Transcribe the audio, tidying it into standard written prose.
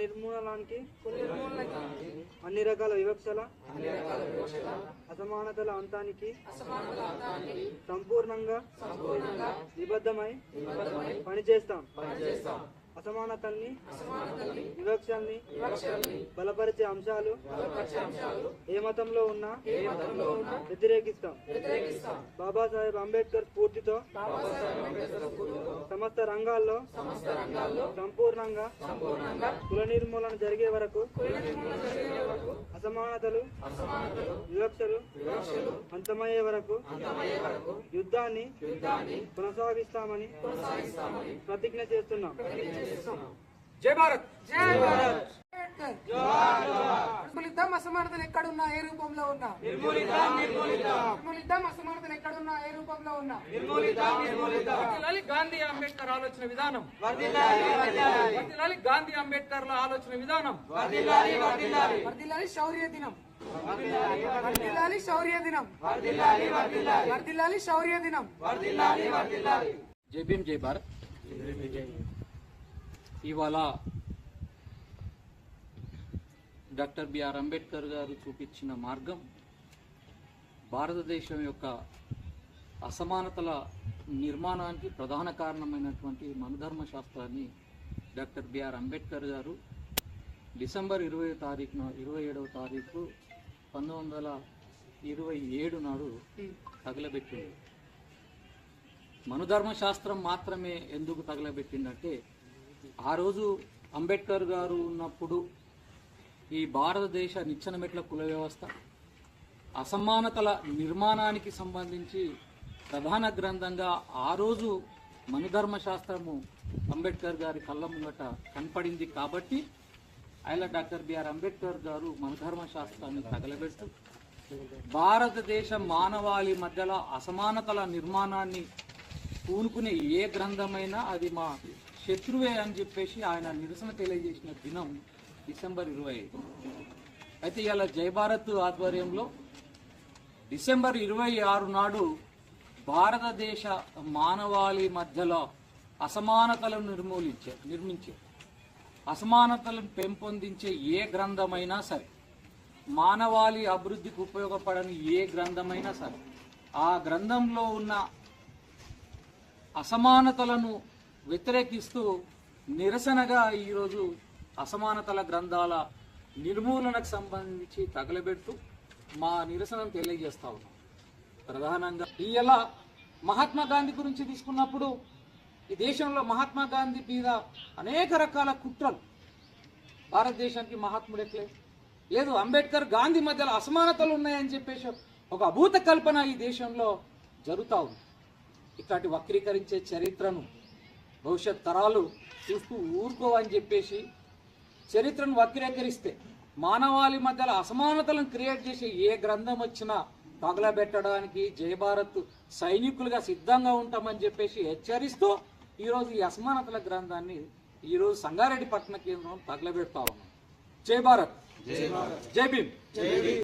నిర్మూలనానికి అన్ని రకాల వివక్షల అసమానతల అంతానికి సంపూర్ణంగా నిబద్ధమై పనిచేస్తాం. అసమానతల్ని వివక్షల్ని బలపరిచే అంశాలు ఏ మతంలో ఉన్నా వ్యతిరేకిస్తాం. బాబాసాహెబ్ అంబేద్కర్ స్ఫూర్తితో సమస్త రంగాల్లో సంపూర్ణంగా కుల నిర్మూలన జరిగే వరకు అసమానతలు వివక్షలు అంతమయ్యే వరకు యుద్ధాన్ని కొనసాగిస్తామని ప్రతిజ్ఞ చేస్తున్నాం. జై భారత్. జై భారత్. నిర్మూలిద్దాం అసమానతలు ఎక్కడున్నా ఏ రూపంలో ఉన్నా నిర్మూలిద్దాం అసమానతలు ఎక్కడున్నా ఏ రూపంలో ఉన్నా వర్ధిల్లాలి గాంధీ అంబేద్కర్ ఆలోచన విధానం. వర్ధిల్లాలి గాంధీ అంబేద్కర్ ఆలోచన విధానం. వర్ధిల్లాలి శౌర్య దినం. వర్ధిల్లాలి శౌర్య దినం. వర్ధిల్లాలి శౌర్య దినం. జై భీమ్, జై భారత్. ఇవాళ డాక్టర్ బిఆర్ అంబేద్కర్ గారు చూపించిన మార్గం భారతదేశం యొక్క అసమానతల నిర్మాణానికి ప్రధాన కారణమైనటువంటి మనుధర్మ శాస్త్రాన్ని డాక్టర్ బిఆర్ అంబేద్కర్ గారు డిసెంబర్ 27వ తారీఖు 1927 నాడు తగలబెట్టింది. మనుధర్మ శాస్త్రం మాత్రమే ఎందుకు తగలబెట్టిందంటే, ఆ రోజు అంబేద్కర్ గారు ఉన్నప్పుడు ఈ భారతదేశ నిచ్చెనమెట్ల కుల వ్యవస్థ అసమానతల నిర్మాణానికి సంబంధించి ప్రధాన గ్రంథంగా ఆ రోజు మనుధర్మ శాస్త్రము అంబేద్కర్ గారి కళ్ళ ముంగట కనపడింది. కాబట్టి ఆయన డాక్టర్ బిఆర్ అంబేద్కర్ గారు మనుధర్మ శాస్త్రాన్ని తగలబెడుతూ భారతదేశ మానవాళి మధ్యలో అసమానతల నిర్మాణాన్ని పూనుకునే ఏ గ్రంథమైనా అది మా శత్రువే అని చెప్పేసి ఆయన నిరసన తెలియజేసిన దినం డిసెంబర్ 25. అయితే ఇలా జై భారత్ ఆధ్వర్యంలో డిసెంబర్ 26 నాడు భారతదేశ మానవాళి మధ్యలో అసమానతలను నిర్మించే అసమానతలను పెంపొందించే ఏ గ్రంథమైనా సరే, మానవాళి అభివృద్ధికి ఉపయోగపడని ఏ గ్రంథమైనా సరే, ఆ గ్రంథంలో ఉన్న అసమానతలను వ్యతిరేకిస్తూ నిరసనగా ఈరోజు అసమానతల గ్రంథాల నిర్మూలనకు సంబంధించి తగలబెడుతూ మా నిరసనను తెలియజేస్తా ఉన్నాం. ప్రధానంగా ఇలా మహాత్మా గాంధీ గురించి తీసుకున్నప్పుడు ఈ దేశంలో మహాత్మా గాంధీ మీద అనేక రకాల కుట్రలు, భారతదేశానికి మహాత్ముడు ఎట్లే లేదు, అంబేద్కర్ గాంధీ మధ్యలో అసమానతలు ఉన్నాయని చెప్పేసి ఒక అభూత కల్పన ఈ దేశంలో జరుగుతూ ఉంది. ఇట్లాంటి వక్రీకరించే చరిత్రను భవిష్యత్ తరాలు చూస్తూ ఊరుకోవని చెప్పేసి చరిత్రను వక్రీకరిస్తే మానవాళి మధ్యలో అసమానతలను క్రియేట్ చేసే ఏ గ్రంథం వచ్చినా తగలబెట్టడానికి జై భారత్ సైనికులుగా సిద్ధంగా ఉంటామని చెప్పేసి హెచ్చరిస్తూ ఈరోజు ఈ అసమానతల గ్రంథాన్ని ఈరోజు సంగారెడ్డి పట్టణ కేంద్రం తగలబెడతా ఉన్నాం. జై భారత్, జై భీమ్.